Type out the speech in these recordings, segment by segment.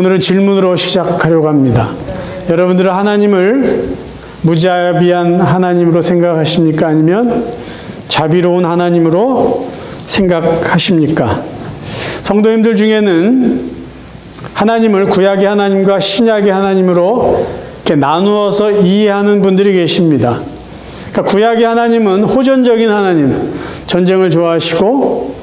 오늘은 질문으로 시작하려고 합니다. 여러분들은 하나님을 무자비한 하나님으로 생각하십니까? 아니면 자비로운 하나님으로 생각하십니까? 성도님들 중에는 하나님을 구약의 하나님과 신약의 하나님으로 이렇게 나누어서 이해하는 분들이 계십니다. 그러니까 구약의 하나님은 호전적인 하나님, 전쟁을 좋아하시고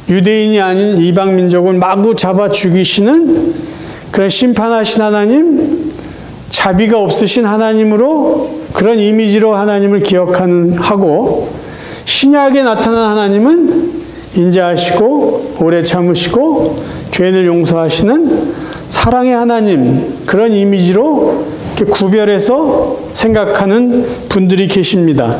유대인이 아닌 이방 민족을 마구 잡아 죽이시는 그런 심판하신 하나님, 자비가 없으신 하나님으로 그런 이미지로 하나님을 하고, 신약에 나타난 하나님은 인자하시고 오래 참으시고 죄인을 용서하시는 사랑의 하나님, 그런 이미지로 이렇게 구별해서 생각하는 분들이 계십니다.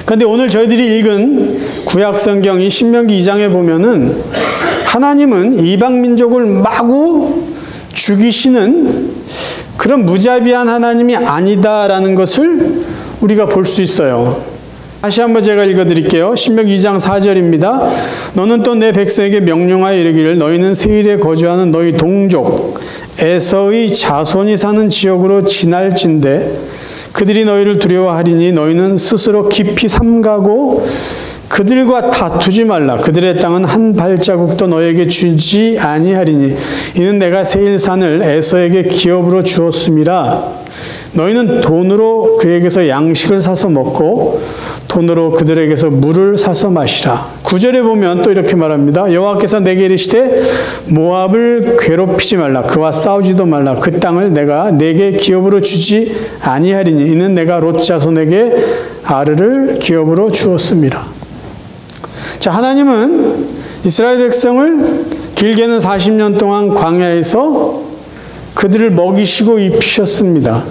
그런데 오늘 저희들이 읽은 구약 성경이 신명기 2장에 보면은 하나님은 이방 민족을 마구 죽이시는 그런 무자비한 하나님이 아니다라는 것을 우리가 볼 수 있어요. 다시 한번 제가 읽어드릴게요. 신명기 2장 4절입니다. 너는 또 내 백성에게 명령하여 이르기를 너희는 세일에 거주하는 너희 동족 에서의 자손이 사는 지역으로 지날진대 그들이 너희를 두려워하리니 너희는 스스로 깊이 삼가고 그들과 다투지 말라. 그들의 땅은 한 발자국도 너에게 주지 아니하리니 이는 내가 세일산을 에서에게 기업으로 주었음이라. 너희는 돈으로 그에게서 양식을 사서 먹고 돈으로 그들에게서 물을 사서 마시라. 9절에 보면 또 이렇게 말합니다. 여호와께서 내게 이르시되 모압을 괴롭히지 말라. 그와 싸우지도 말라. 그 땅을 내가 내게 기업으로 주지 아니하리니 이는 내가 롯 자손에게 아르를 기업으로 주었습니다. 자, 하나님은 이스라엘 백성을 길게는 40년 동안 광야에서 그들을 먹이시고 입히셨습니다.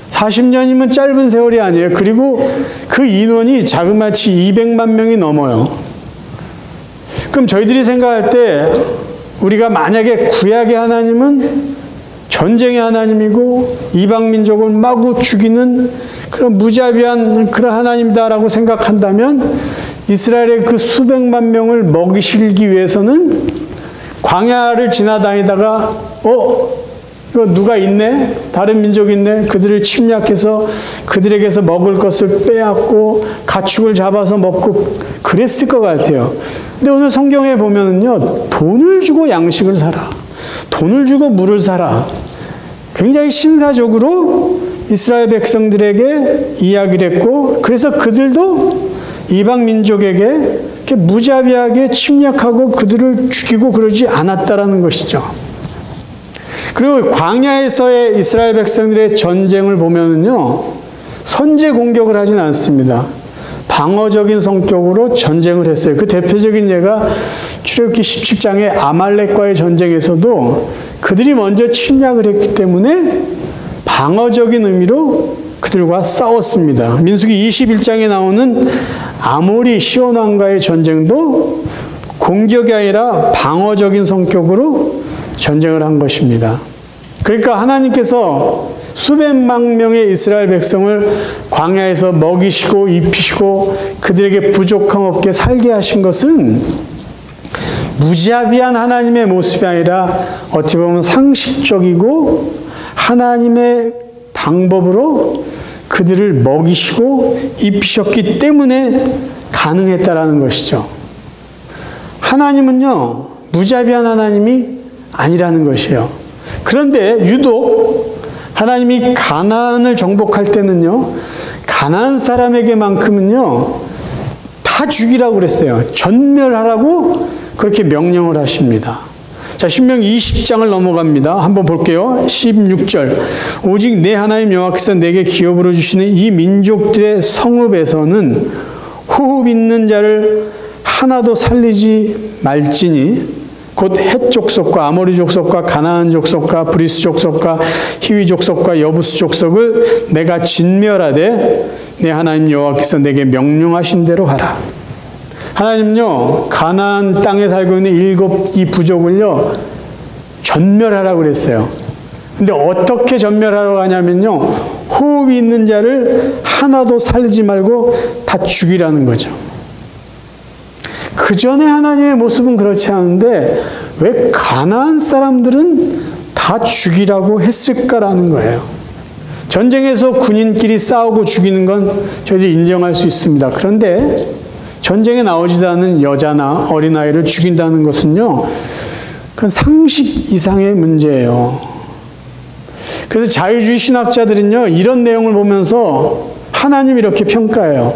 40년이면 짧은 세월이 아니에요. 그리고 그 인원이 자그마치 200만 명이 넘어요. 그럼 저희들이 생각할 때 우리가 만약에 구약의 하나님은 전쟁의 하나님이고 이방 민족을 마구 죽이는 그런 무자비한 그런 하나님이다라고 생각한다면 이스라엘의 그 수백만 명을 먹이시기 위해서는 광야를 지나다니다가 이거 누가 있네? 다른 민족이 있네? 그들을 침략해서 그들에게서 먹을 것을 빼앗고 가축을 잡아서 먹고 그랬을 것 같아요. 근데 오늘 성경에 보면은요, 돈을 주고 양식을 사라. 돈을 주고 물을 사라. 굉장히 신사적으로 이스라엘 백성들에게 이야기를 했고, 그래서 그들도 이방 민족에게 이렇게 무자비하게 침략하고 그들을 죽이고 그러지 않았다라는 것이죠. 그리고 광야에서의 이스라엘 백성들의 전쟁을 보면은요, 선제 공격을 하진 않습니다. 방어적인 성격으로 전쟁을 했어요. 그 대표적인 예가 출애굽기 17장의 아말렉과의 전쟁에서도 그들이 먼저 침략을 했기 때문에 방어적인 의미로 그들과 싸웠습니다. 민수기 21장에 나오는 아모리 시온 왕과의 전쟁도 공격이 아니라 방어적인 성격으로 전쟁을 한 것입니다. 그러니까 하나님께서 수백만 명의 이스라엘 백성을 광야에서 먹이시고 입히시고 그들에게 부족함 없게 살게 하신 것은 무자비한 하나님의 모습이 아니라 어찌 보면 상식적이고 하나님의 방법으로 그들을 먹이시고 입히셨기 때문에 가능했다라는 것이죠. 하나님은요, 무자비한 하나님이 아니라는 것이에요. 그런데 유독 하나님이 가나안을 정복할 때는요, 가나안 사람에게만큼은요, 다 죽이라고 그랬어요. 전멸하라고 그렇게 명령을 하십니다. 자, 신명기 20장을 넘어갑니다. 한번 볼게요. 16절. 오직 내 하나님 여호와께서 내게 기업으로 주시는 이 민족들의 성읍에서는 호흡 있는 자를 하나도 살리지 말지니 곧 헷 족속과 아모리 족속과 가나안 족속과 브리스 족속과 히위 족속과 여부스 족속을 내가 진멸하되 내 하나님 여호와께서 내게 명령하신 대로 하라. 하나님요, 가나안 땅에 살고 있는 이 부족을요, 전멸하라고 그랬어요. 근데 어떻게 전멸하라고 하냐면요, 호흡이 있는 자를 하나도 살리지 말고 다 죽이라는 거죠. 그 전에 하나님의 모습은 그렇지 않은데 왜 가나안 사람들은 다 죽이라고 했을까라는 거예요. 전쟁에서 군인끼리 싸우고 죽이는 건 저희들이 인정할 수 있습니다. 그런데 전쟁에 나오지도 않은 여자나 어린아이를 죽인다는 것은요, 그건 상식 이상의 문제예요. 그래서 자유주의 신학자들은요, 이런 내용을 보면서 하나님 이렇게 평가해요.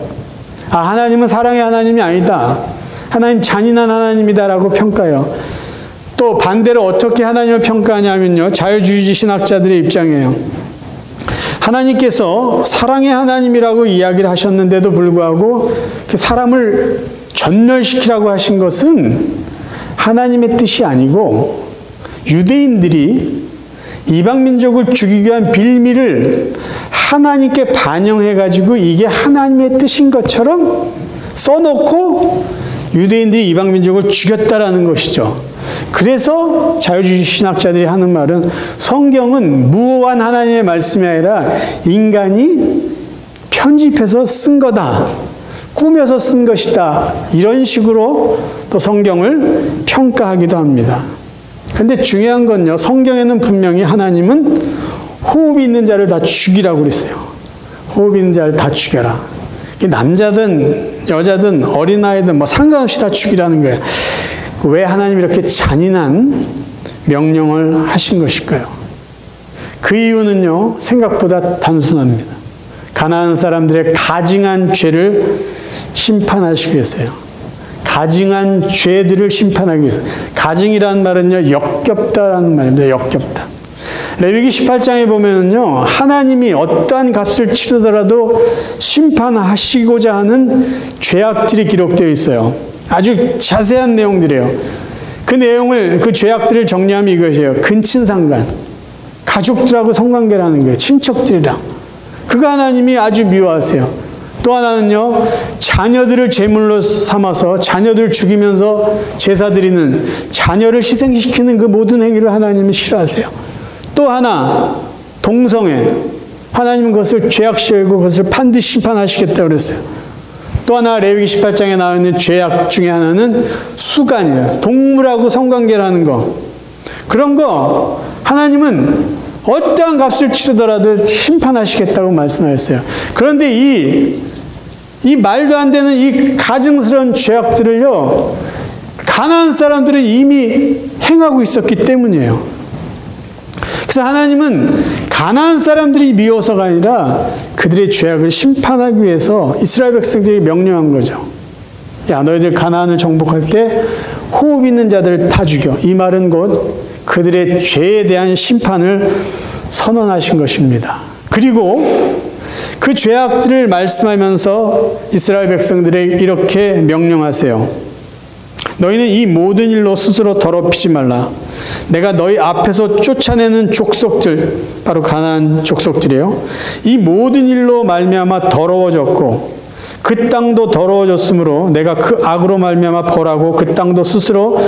아, 하나님은 사랑의 하나님이 아니다. 하나님 잔인한 하나님이다라고 평가해요. 또 반대로 어떻게 하나님을 평가하냐면요, 자유주의 신학자들의 입장이에요. 하나님께서 사랑의 하나님이라고 이야기를 하셨는데도 불구하고 사람을 전멸시키라고 하신 것은 하나님의 뜻이 아니고 유대인들이 이방 민족을 죽이기 위한 빌미를 하나님께 반영해가지고 이게 하나님의 뜻인 것처럼 써놓고 유대인들이 이방 민족을 죽였다라는 것이죠. 그래서 자유주의 신학자들이 하는 말은 성경은 무오한 하나님의 말씀이 아니라 인간이 편집해서 쓴 거다. 꾸며서 쓴 것이다. 이런 식으로 또 성경을 평가하기도 합니다. 그런데 중요한 건요, 성경에는 분명히 하나님은 호흡이 있는 자를 다 죽이라고 그랬어요. 호흡 있는 자를 다 죽여라. 남자든 여자든 어린아이든 뭐 상관없이 다 죽이라는 거예요. 왜 하나님이 이렇게 잔인한 명령을 하신 것일까요? 그 이유는요, 생각보다 단순합니다. 가나안 사람들의 가증한 죄를 심판하시기 위해서요. 가증한 죄들을 심판하기 위해서. 가증이라는 말은요, 역겹다라는 말입니다. 역겹다. 레위기 18장에 보면은요, 하나님이 어떠한 값을 치르더라도 심판하시고자 하는 죄악들이 기록되어 있어요. 아주 자세한 내용들이에요. 그 내용을, 그 죄악들을 정리하면 이것이에요. 근친상간. 가족들하고 성관계라는 거예요. 친척들이랑. 그거 하나님이 아주 미워하세요. 또 하나는요, 자녀들을 제물로 삼아서 자녀들 죽이면서 제사 드리는, 자녀를 희생시키는 그 모든 행위를 하나님은 싫어하세요. 또 하나, 동성애. 하나님은 그것을 죄악시 여기고 그것을 반드시 심판하시겠다고 그랬어요. 또 하나, 레위기 18장에 나와 있는 죄악 중에 하나는 수간이에요. 동물하고 성관계를 하는 거. 그런 거 하나님은 어떠한 값을 치르더라도 심판하시겠다고 말씀하셨어요. 그런데 이 말도 안 되는 이 가증스러운 죄악들을요, 가나안 사람들은 이미 행하고 있었기 때문이에요. 그래서 하나님은 가나안 사람들이 미워서가 아니라 그들의 죄악을 심판하기 위해서 이스라엘 백성들이 명령한 거죠. 야, 너희들 가나안을 정복할 때 호흡 있는 자들을 다 죽여. 이 말은 곧 그들의 죄에 대한 심판을 선언하신 것입니다. 그리고 그 죄악들을 말씀하면서 이스라엘 백성들에게 이렇게 명령하세요. 너희는 이 모든 일로 스스로 더럽히지 말라. 내가 너희 앞에서 쫓아내는 족속들, 바로 가나안 족속들이에요. 이 모든 일로 말미암아 더러워졌고 그 땅도 더러워졌으므로 내가 그 악으로 말미암아 벌하고 그 땅도 스스로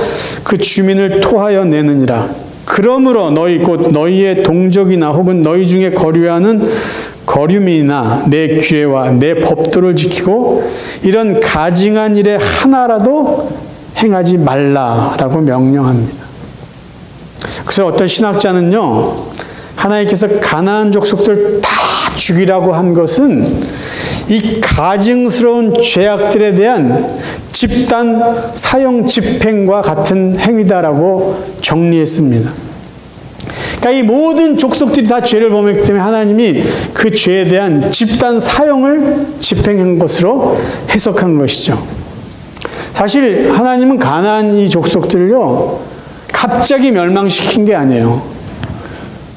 그 주민을 토하여 내느니라. 그러므로 너희 곧 너희의 동족이나 혹은 너희 중에 거류하는 거류민이나 내 규례와 내 법도를 지키고 이런 가증한 일에 하나라도 행하지 말라라고 명령합니다. 그래서 어떤 신학자는요, 하나님께서 가나안 족속들 다 죽이라고 한 것은 이 가증스러운 죄악들에 대한 집단 사형 집행과 같은 행위다라고 정리했습니다. 그러니까 이 모든 족속들이 다 죄를 범했기 때문에 하나님이 그 죄에 대한 집단 사형을 집행한 것으로 해석한 것이죠. 사실 하나님은 가나안 이 족속들을요, 갑자기 멸망시킨 게 아니에요.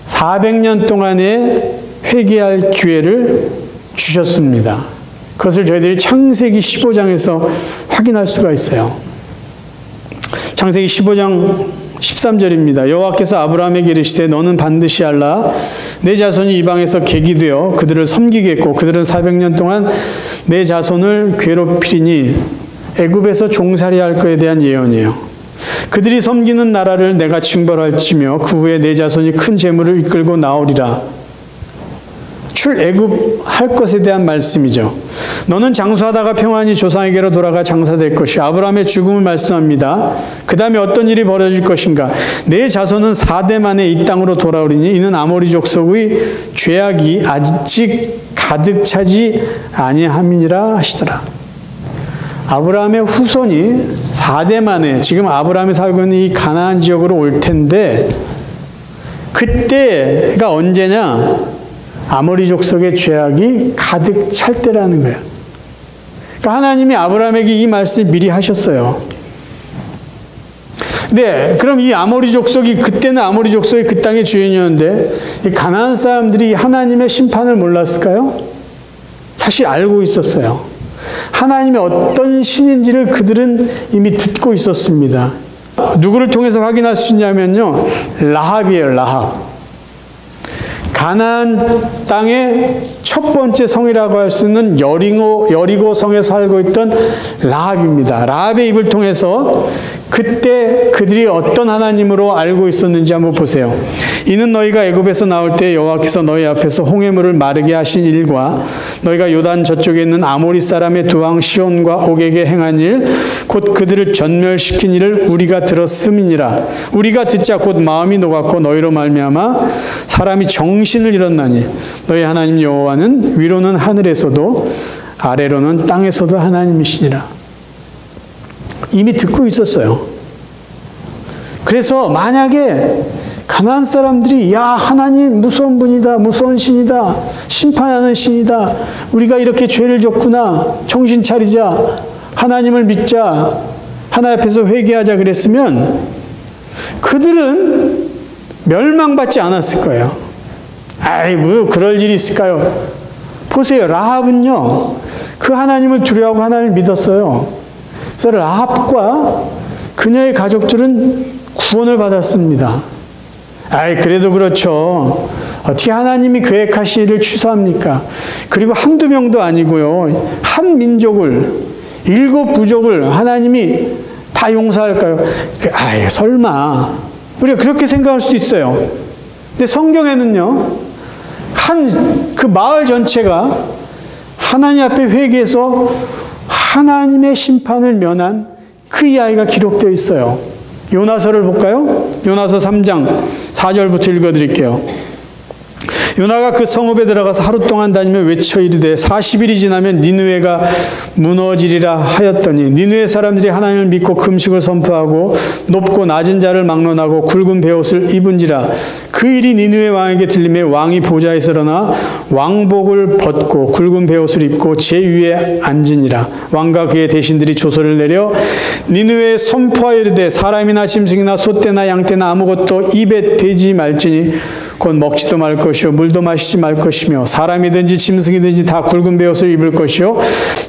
400년 동안의 회개할 기회를 주셨습니다. 그것을 저희들이 창세기 15장에서 확인할 수가 있어요. 창세기 15장 13절입니다. 여호와께서 아브라함에게 이르시되 너는 반드시 알라. 내 자손이 이방에서 객이 되어 그들을 섬기겠고 그들은 400년 동안 내 자손을 괴롭히리니 애굽에서 종살이할 것에 대한 예언이에요. 그들이 섬기는 나라를 내가 징벌할지며 그 후에 내 자손이 큰 재물을 이끌고 나오리라. 출애굽할 것에 대한 말씀이죠. 너는 장수하다가 평안히 조상에게로 돌아가 장사될 것이요. 아브라함의 죽음을 말씀합니다. 그 다음에 어떤 일이 벌어질 것인가. 내 자손은 4대 만에 이 땅으로 돌아오리니 이는 아모리 족속의 죄악이 아직 가득 차지 아니함이니라 하시더라. 아브라함의 후손이 4대 만에 지금 아브라함이 살고 있는 이 가나안 지역으로 올 텐데, 그때가 언제냐? 아모리 족속의 죄악이 가득 찰 때라는 거예요. 그러니까 하나님이 아브라함에게 이 말씀을 미리 하셨어요. 네, 그럼 이 아모리 족속이, 그때는 아모리 족속이 그 땅의 주인이었는데 이 가나안 사람들이 하나님의 심판을 몰랐을까요? 사실 알고 있었어요. 하나님이 어떤 신인지를 그들은 이미 듣고 있었습니다. 누구를 통해서 확인할 수 있냐면요, 라합이에요. 라합. 가나안 땅의 첫 번째 성이라고 할 수 있는 여리고 성에 살고 있던 라합입니다. 라합의 입을 통해서 그때 그들이 어떤 하나님으로 알고 있었는지 한번 보세요. 이는 너희가 애굽에서 나올 때 여호와께서 너희 앞에서 홍해물을 마르게 하신 일과 너희가 요단 저쪽에 있는 아모리 사람의 두 왕 시온과 옥에게 행한 일, 곧 그들을 전멸시킨 일을 우리가 들었음이니라. 우리가 듣자 곧 마음이 녹았고 너희로 말미암아 사람이 정신을 잃었나니 너희 하나님 여호와는 위로는 하늘에서도 아래로는 땅에서도 하나님이시니라. 이미 듣고 있었어요. 그래서 만약에 가나안 사람들이 야, 하나님 무서운 분이다, 무서운 신이다, 심판하는 신이다, 우리가 이렇게 죄를 졌구나, 정신 차리자, 하나님을 믿자, 하나님 앞에서 회개하자 그랬으면 그들은 멸망받지 않았을 거예요. 아이, 뭐 그럴 일이 있을까요? 보세요. 라합은요, 그 하나님을 두려워하고 하나님을 믿었어요. 그래서 라합과 그녀의 가족들은 구원을 받았습니다. 아이, 그래도 그렇죠. 어떻게 하나님이 계획하신 일을 취소합니까? 그리고 한두 명도 아니고요, 한 민족을, 7 부족을 하나님이 다 용서할까요? 아이, 설마. 우리가 그렇게 생각할 수도 있어요. 근데 성경에는요, 그 마을 전체가 하나님 앞에 회개해서 하나님의 심판을 면한 그 이야기가 기록되어 있어요. 요나서를 볼까요? 요나서 3장 4절부터 읽어드릴게요. 요나가 그 성읍에 들어가서 하루 동안 다니며 외쳐 이르되 40일이 지나면 니느웨가 무너지리라 하였더니 니느웨 사람들이 하나님을 믿고 금식을 선포하고 높고 낮은 자를 막론하고 굵은 베옷을 입은지라. 그 일이 니느웨 왕에게 들리매 왕이 보좌에서 일어나 왕복을 벗고 굵은 베옷을 입고 제 위에 앉으니라. 왕과 그의 대신들이 조서를 내려 니느웨에 선포하여 이르되 사람이나 짐승이나 소떼나 양떼나 아무것도 입에 대지 말지니 곧 먹지도 말 것이요 물도 마시지 말 것이며 사람이든지 짐승이든지 다 굵은 베옷을 입을 것이요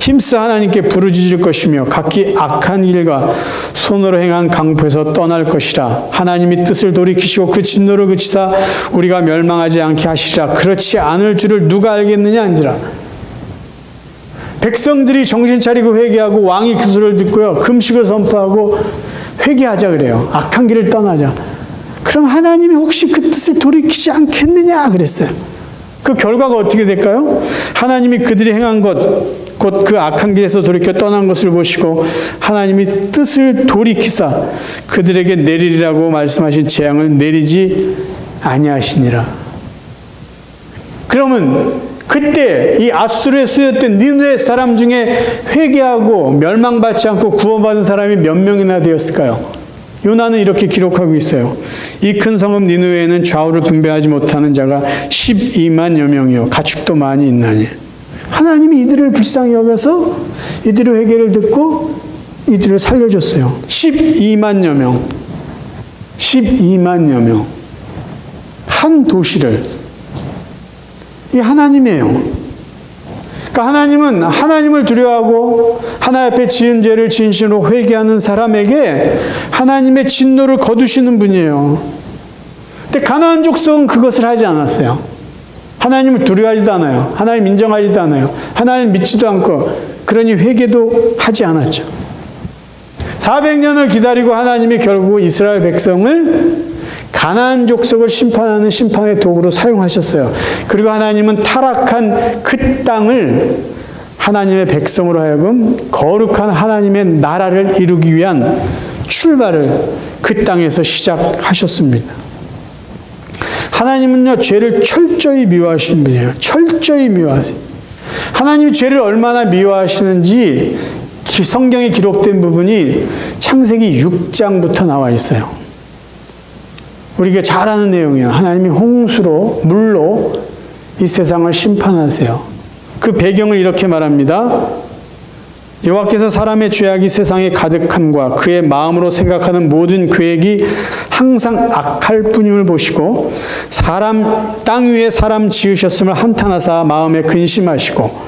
힘써 하나님께 부르짖을 것이며 각기 악한 일과 손으로 행한 강포에서 떠날 것이라. 하나님이 뜻을 돌이키시고 그 진노를 그치사 우리가 멸망하지 않게 하시리라. 그렇지 않을 줄을 누가 알겠느냐 한지라. 백성들이 정신 차리고 회개하고 왕이 그 소리를 듣고요, 금식을 선포하고 회개하자 그래요. 악한 길을 떠나자. 그럼 하나님이 혹시 그 뜻을 돌이키지 않겠느냐 그랬어요. 그 결과가 어떻게 될까요? 하나님이 그들이 행한 것, 곧 그 악한 길에서 돌이켜 떠난 것을 보시고 하나님이 뜻을 돌이키사 그들에게 내리리라고 말씀하신 재앙을 내리지 아니하시니라. 그러면 그때 이 아수르에 쏘였던 니느웨 사람 중에 회개하고 멸망받지 않고 구원받은 사람이 몇 명이나 되었을까요? 요나는 이렇게 기록하고 있어요. 이 큰 성읍 니느웨에는 좌우를 분별하지 못하는 자가 12만여 명이요 가축도 많이 있나니. 하나님이 이들을 불쌍히 여겨서 이들의 회개를 듣고 이들을 살려줬어요. 12만여 명. 12만여 명. 한 도시를. 이 하나님이에요. 그러니까 하나님은 하나님을 두려워하고 하나님 앞에 지은 죄를 진심으로 회개하는 사람에게 하나님의 진노를 거두시는 분이에요. 근데 가나안 족속은 그것을 하지 않았어요. 하나님을 두려워하지도 않아요. 하나님 인정하지도 않아요. 하나님 믿지도 않고, 그러니 회개도 하지 않았죠. 400년을 기다리고 하나님이 결국 이스라엘 백성을 가나안 족속을 심판하는 심판의 도구로 사용하셨어요. 그리고 하나님은 타락한 그 땅을 하나님의 백성으로 하여금 거룩한 하나님의 나라를 이루기 위한 출발을 그 땅에서 시작하셨습니다. 하나님은요, 죄를 철저히 미워하시는 분이에요. 철저히 미워하세요. 하나님이 죄를 얼마나 미워하시는지 성경에 기록된 부분이 창세기 6장부터 나와 있어요. 우리가 잘 아는 내용이에요. 하나님이 홍수로, 물로 이 세상을 심판하세요. 그 배경을 이렇게 말합니다. 여호와께서 사람의 죄악이 세상에 가득함과 그의 마음으로 생각하는 모든 계획이 항상 악할 뿐임을 보시고 땅 위에 사람 지으셨음을 한탄하사 마음에 근심하시고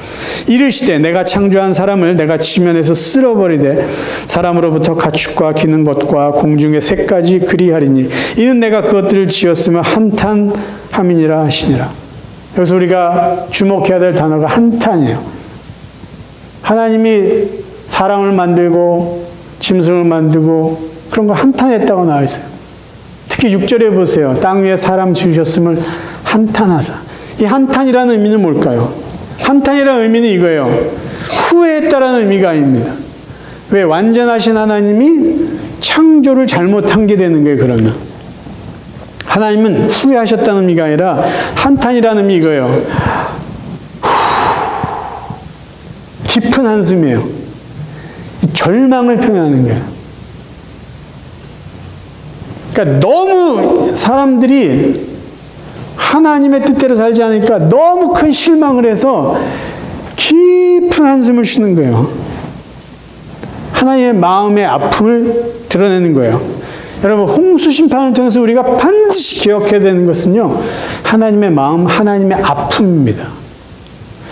이르시되 내가 창조한 사람을 내가 지면에서 쓸어버리되 사람으로부터 가축과 기는 것과 공중의 새까지 그리하리니 이는 내가 그것들을 지었음을 한탄함이니라 하시니라. 여기서 우리가 주목해야 될 단어가 한탄이에요. 하나님이 사람을 만들고 짐승을 만들고 그런 걸 한탄했다고 나와 있어요. 특히 6절에 보세요. 땅 위에 사람 지으셨음을 한탄하사. 이 한탄이라는 의미는 뭘까요? 한탄이라는 의미는 이거예요. 후회했다라는 의미가 아닙니다. 왜? 완전하신 하나님이 창조를 잘못한 게 되는 거예요, 그러면. 하나님은 후회하셨다는 의미가 아니라 한탄이라는 의미 이거예요. 깊은 한숨이에요. 절망을 표현하는 거예요. 그러니까 너무 사람들이 하나님의 뜻대로 살지 않으니까 너무 큰 실망을 해서 깊은 한숨을 쉬는 거예요. 하나님의 마음의 아픔을 드러내는 거예요. 여러분, 홍수 심판을 통해서 우리가 반드시 기억해야 되는 것은요, 하나님의 마음, 하나님의 아픔입니다.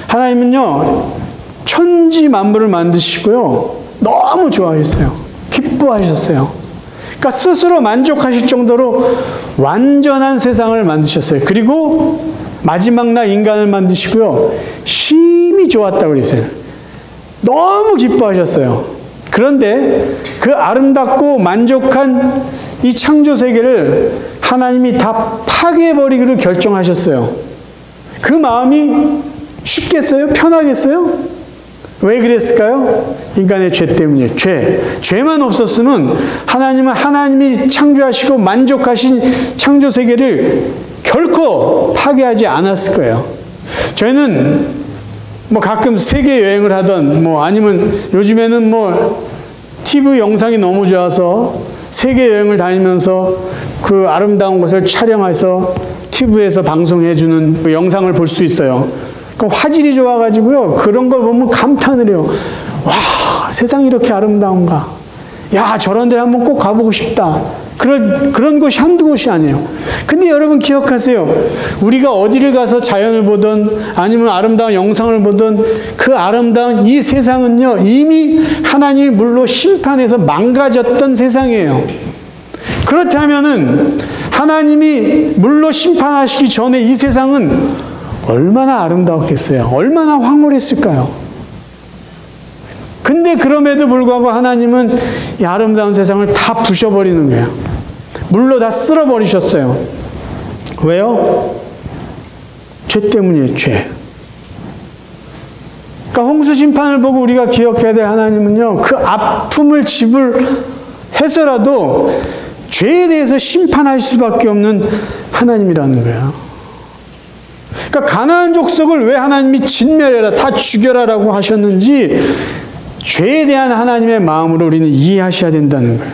하나님은요, 천지 만물을 만드시고요, 너무 좋아하셨어요. 기뻐하셨어요. 그러니까 스스로 만족하실 정도로 완전한 세상을 만드셨어요. 그리고 마지막 날 인간을 만드시고요, 심히 좋았다고 그랬어요. 너무 기뻐하셨어요. 그런데 그 아름답고 만족한 이 창조 세계를 하나님이 다 파괴해버리기로 결정하셨어요. 그 마음이 쉽겠어요? 편하겠어요? 왜 그랬을까요? 인간의 죄 때문이에요. 죄만 없었으면 하나님은 하나님이 창조하시고 만족하신 창조 세계를 결코 파괴하지 않았을 거예요. 저희는 가끔 세계 여행을 하던 아니면 요즘에는 TV 영상이 너무 좋아서 세계 여행을 다니면서 그 아름다운 곳을 촬영해서 TV에서 방송해주는 그 영상을 볼 수 있어요. 그 화질이 좋아가지고요, 그런 걸 보면 감탄을 해요. 와, 세상이 이렇게 아름다운가. 야, 저런 데 한번 꼭 가보고 싶다. 그런 곳이 한두 곳이 아니에요. 근데 여러분 기억하세요. 우리가 어디를 가서 자연을 보든 아니면 아름다운 영상을 보든 그 아름다운 이 세상은요, 이미 하나님이 물로 심판해서 망가졌던 세상이에요. 그렇다면은 하나님이 물로 심판하시기 전에 이 세상은 얼마나 아름다웠겠어요? 얼마나 황홀했을까요? 근데 그럼에도 불구하고 하나님은 이 아름다운 세상을 다 부셔버리는 거예요. 물로 다 쓸어버리셨어요. 왜요? 죄 때문이에요, 죄. 그러니까 홍수 심판을 보고 우리가 기억해야 될 하나님은요, 그 아픔을 지불해서라도 죄에 대해서 심판할 수밖에 없는 하나님이라는 거예요. 그러니까 가나안 족속을 왜 하나님이 진멸해라, 다 죽여라라고 하셨는지 죄에 대한 하나님의 마음으로 우리는 이해하셔야 된다는 거예요.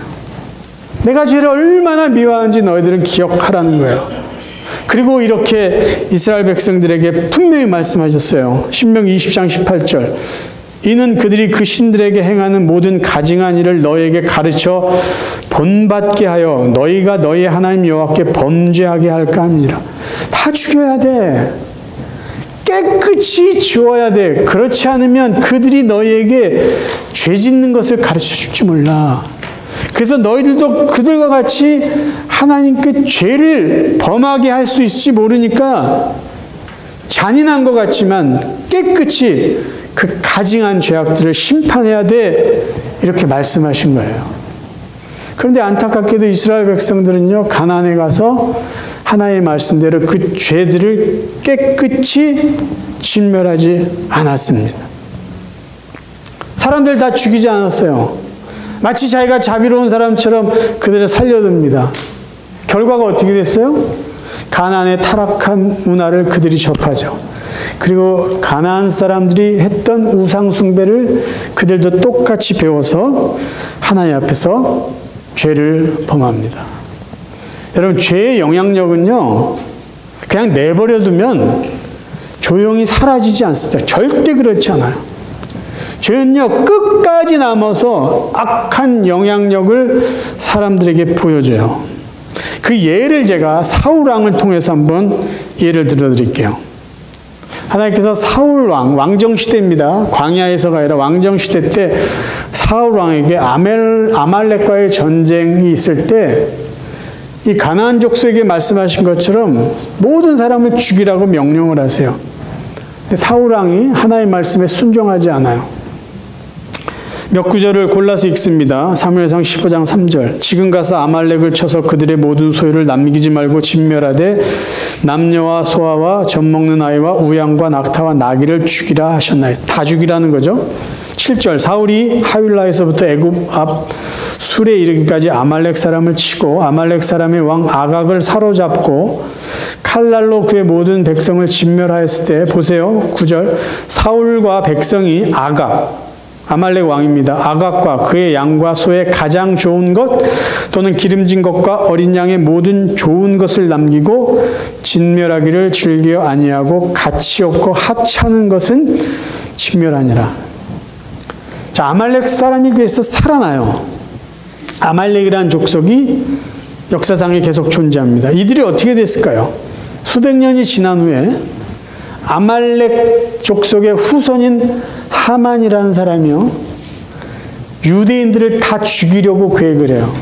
내가 죄를 얼마나 미워하는지 너희들은 기억하라는 거예요. 그리고 이렇게 이스라엘 백성들에게 분명히 말씀하셨어요. 신명기 20장 18절. 이는 그들이 그 신들에게 행하는 모든 가증한 일을 너희에게 가르쳐 본받게 하여 너희가 너희 하나님 여호와께 범죄하게 할까 함이니라. 다 죽여야 돼. 깨끗이 지워야 돼. 그렇지 않으면 그들이 너희에게 죄 짓는 것을 가르쳐 줄지 몰라. 그래서 너희들도 그들과 같이 하나님께 죄를 범하게 할 수 있을지 모르니까 잔인한 것 같지만 깨끗이 그 가증한 죄악들을 심판해야 돼. 이렇게 말씀하신 거예요. 그런데 안타깝게도 이스라엘 백성들은요, 가나안에 가서 하나님의 말씀대로 그 죄들을 깨끗이 진멸하지 않았습니다. 사람들 다 죽이지 않았어요. 마치 자기가 자비로운 사람처럼 그들을 살려둡니다. 결과가 어떻게 됐어요? 가나안의 타락한 문화를 그들이 접하죠. 그리고 가나안 사람들이 했던 우상 숭배를 그들도 똑같이 배워서 하나님 앞에서 죄를 범합니다. 여러분, 죄의 영향력은요, 그냥 내버려두면 조용히 사라지지 않습니다. 절대 그렇지 않아요. 죄는요, 끝까지 남아서 악한 영향력을 사람들에게 보여줘요. 그 예를 제가 사울 왕을 통해서 한번 예를 들어드릴게요. 하나님께서 사울 왕정시대입니다. 광야에서가 아니라 왕정시대 때 사울 왕에게 아말렉과의 전쟁이 있을 때 이 가나안 족속에게 말씀하신 것처럼 모든 사람을 죽이라고 명령을 하세요. 근데 사울 왕이 하나님의 말씀에 순종하지 않아요. 몇 구절을 골라서 읽습니다. 사무엘상 15장 3절. 지금 가서 아말렉을 쳐서 그들의 모든 소유를 남기지 말고 진멸하되 남녀와 소아와 젖먹는 아이와 우양과 낙타와 나귀를 죽이라 하셨나요? 다 죽이라는 거죠. 7절. 사울이 하윌라에서부터 애굽 앞 술에 이르기까지 아말렉 사람을 치고 아말렉 사람의 왕 아각을 사로잡고 칼날로 그의 모든 백성을 진멸하였을 때, 보세요. 9절. 사울과 백성이 아말렉 왕입니다. 아각과 그의 양과 소의 가장 좋은 것 또는 기름진 것과 어린 양의 모든 좋은 것을 남기고 진멸하기를 즐겨 아니하고 가치 없고 하찮은 것은 진멸하니라. 자, 아말렉 사람이 그래서 살아나요. 아말렉이라는 족속이 역사상에 계속 존재합니다. 이들이 어떻게 됐을까요? 수백 년이 지난 후에 아말렉 족속의 후손인 하만이라는 사람이요, 유대인들을 다 죽이려고 계획을 해요.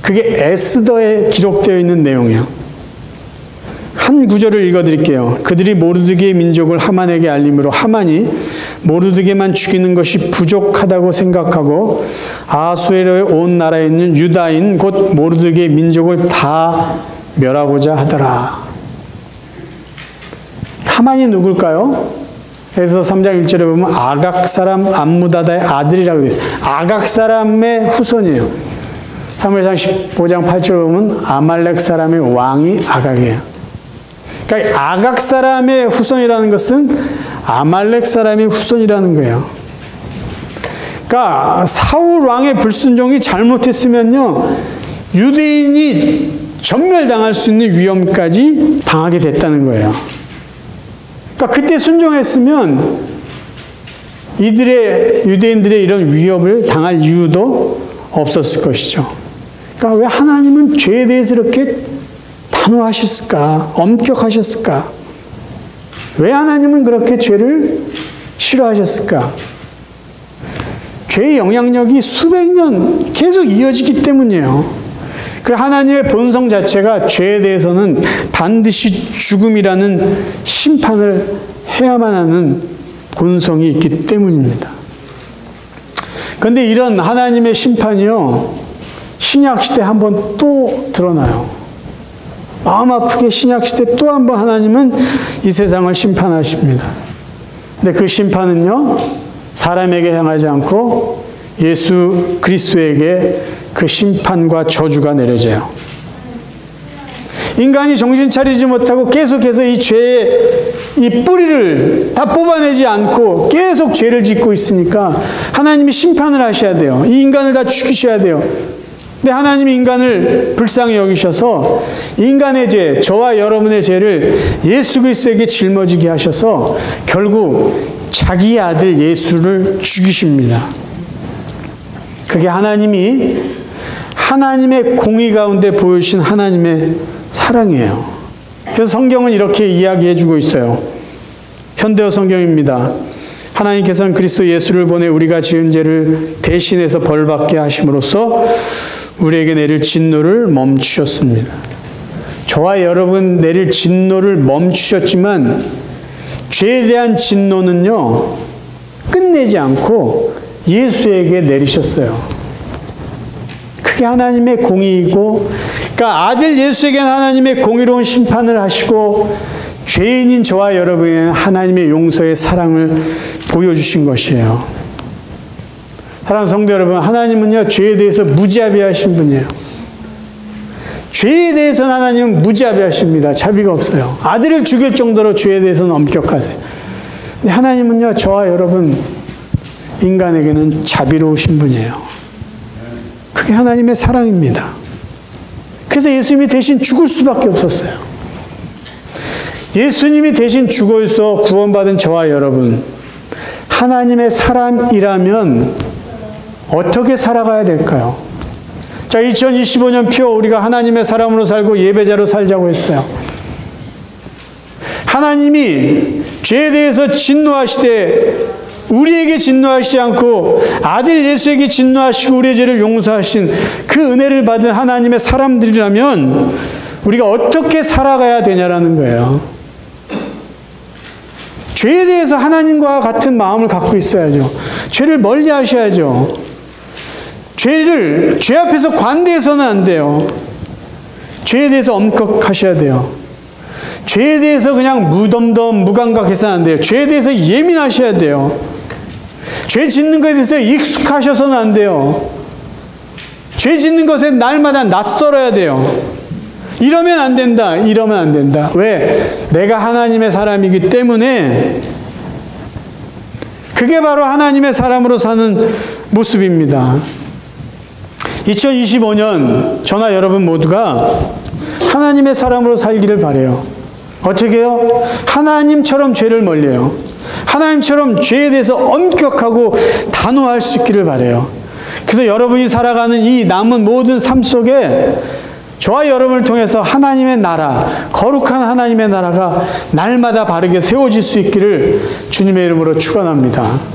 그게 에스더에 기록되어 있는 내용이에요. 한 구절을 읽어드릴게요. 그들이 모르드게의 민족을 하만에게 알림으로 하만이 모르드게만 죽이는 것이 부족하다고 생각하고 아수에로의 온 나라에 있는 유다인 곧 모르드게의 민족을 다 멸하고자 하더라. 하만이 누굴까요? 그래서 3장 1절에 보면 아각 사람 암무다다의 아들이라고 되어 있어요. 아각 사람의 후손이에요. 사무엘상 15장 8절에 보면 아말렉 사람의 왕이 아각이에요. 그러니까 아각 사람의 후손이라는 것은 아말렉 사람의 후손이라는 거예요. 그러니까 사울 왕의 불순종이 잘못했으면요, 유대인이 전멸당할 수 있는 위험까지 당하게 됐다는 거예요. 그러니까 그때 순종했으면 유대인들의 이런 위협을 당할 이유도 없었을 것이죠. 그러니까 왜 하나님은 죄에 대해서 이렇게 단호하셨을까? 엄격하셨을까? 왜 하나님은 그렇게 죄를 싫어하셨을까? 죄의 영향력이 수백 년 계속 이어지기 때문이에요. 그래서 하나님의 본성 자체가 죄에 대해서는 반드시 죽음이라는 심판을 해야만 하는 본성이 있기 때문입니다. 그런데 이런 하나님의 심판이요, 신약시대 한번 또 드러나요. 마음 아프게 신약시대 또 한 번 하나님은 이 세상을 심판하십니다. 근데 그 심판은요, 사람에게 향하지 않고 예수 그리스도에게 그 심판과 저주가 내려져요. 인간이 정신 차리지 못하고 계속해서 이 죄의 이 뿌리를 다 뽑아내지 않고 계속 죄를 짓고 있으니까 하나님이 심판을 하셔야 돼요. 이 인간을 다 죽이셔야 돼요. 근데 하나님이 인간을 불쌍히 여기셔서 인간의 죄, 저와 여러분의 죄를 예수 그리스도에게 짊어지게 하셔서 결국 자기 아들 예수를 죽이십니다. 그게 하나님이 하나님의 공의 가운데 보여주신 하나님의 사랑이에요. 그래서 성경은 이렇게 이야기해 주고 있어요. 현대어 성경입니다. 하나님께서는 그리스도 예수를 보내 우리가 지은 죄를 대신해서 벌받게 하심으로써 우리에게 내릴 진노를 멈추셨습니다. 저와 여러분 내릴 진노를 멈추셨지만 죄에 대한 진노는요, 끝내지 않고 예수에게 내리셨어요. 그게 하나님의 공의이고, 그러니까 아들 예수에게는 하나님의 공의로운 심판을 하시고 죄인인 저와 여러분에게는 하나님의 용서의 사랑을 보여주신 것이에요. 사랑하는 성도 여러분, 하나님은요, 죄에 대해서 무자비하신 분이에요. 죄에 대해서는 하나님은 무자비하십니다. 자비가 없어요. 아들을 죽일 정도로 죄에 대해서는 엄격하세요. 근데 하나님은요, 저와 여러분 인간에게는 자비로우신 분이에요. 그게 하나님의 사랑입니다. 그래서 예수님이 대신 죽을 수밖에 없었어요. 예수님이 대신 죽어서 구원받은 저와 여러분, 하나님의 사람이라면 어떻게 살아가야 될까요? 자, 2025년 표 우리가 하나님의 사람으로 살고 예배자로 살자고 했어요. 하나님이 죄에 대해서 진노하시되 우리에게 진노하시지 않고 아들 예수에게 진노하시고 우리의 죄를 용서하신 그 은혜를 받은 하나님의 사람들이라면 우리가 어떻게 살아가야 되냐라는 거예요. 죄에 대해서 하나님과 같은 마음을 갖고 있어야죠. 죄를 멀리 하셔야죠. 죄 앞에서 관대해서는 안 돼요. 죄에 대해서 엄격하셔야 돼요. 죄에 대해서 그냥 무덤덤 무감각해서는 안 돼요. 죄에 대해서 예민하셔야 돼요. 죄 짓는 것에 대해서 익숙하셔서는 안 돼요. 죄 짓는 것에 날마다 낯설어야 돼요. 이러면 안 된다. 이러면 안 된다. 왜? 내가 하나님의 사람이기 때문에. 그게 바로 하나님의 사람으로 사는 모습입니다. 2025년 저나 여러분 모두가 하나님의 사람으로 살기를 바라요. 어떻게 해요? 하나님처럼 죄를 멀리해요. 하나님처럼 죄에 대해서 엄격하고 단호할 수 있기를 바라요. 그래서 여러분이 살아가는 이 남은 모든 삶 속에 저와 여러분을 통해서 하나님의 나라, 거룩한 하나님의 나라가 날마다 바르게 세워질 수 있기를 주님의 이름으로 축원합니다.